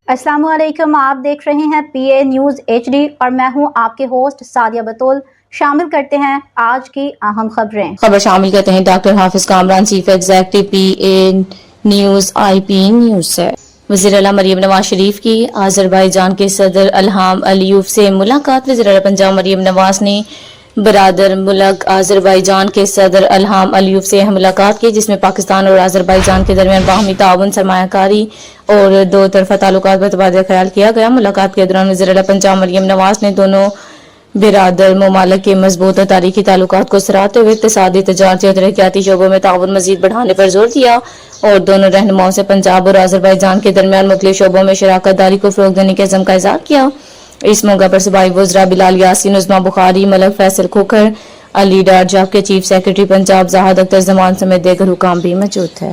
अस्सलाम वालेकुम, आप देख रहे हैं PA न्यूज़ HD और मैं हूं आपके होस्ट सादिया बतूल। शामिल करते हैं आज की अहम खबर शामिल करते हैं doctor Hafiz Kamran, chief executive PA news IP news से। वज़ीर आला मरियम नवाज शरीफ की आज़रबाईजान के सदर इल्हाम अलीयव से मुलाकात। वज़ीर आला पंजाब मरियम नवाज ने बरादर मुल्क आज़रबाईजान के सदर इल्हाम अलीयव से मुलाकात की, जिसमें पाकिस्तान और आज़रबाईजान के दरमियान बाहमी ताउन, सरमायाकारी और दो तरफा ताल्लुकात पर तबादला ख्याल किया गया। मुलाकात के दौरान वज़ीर आला पंजाब मरियम नवाज ने दोनों बिरादर ममालिक के मजबूत और तारीखी ताल्लुकात को सराहते हुए इक़्तिसादी, तजारती और तरक्याती शोबों में ताउन मज़ीद बढ़ाने पर जोर दिया और दोनों रहनुमाओं से पंजाब और आज़रबाईजान के दरमियान मुख्तलिफ शोबों में शराकत दारी को फ़रोग़ देने के अज़्म का इज़हार किया। इस मौके पर सूबाई वज़रा बिलाल यासीन, उस्मा बुखारी, मलक फैसल खोखर, अली डार, जाब के चीफ सेक्रेटरी पंजाब ज़ाहिद अख्तर ज़मान समेत दीगर हुकाम भी मौजूद थे।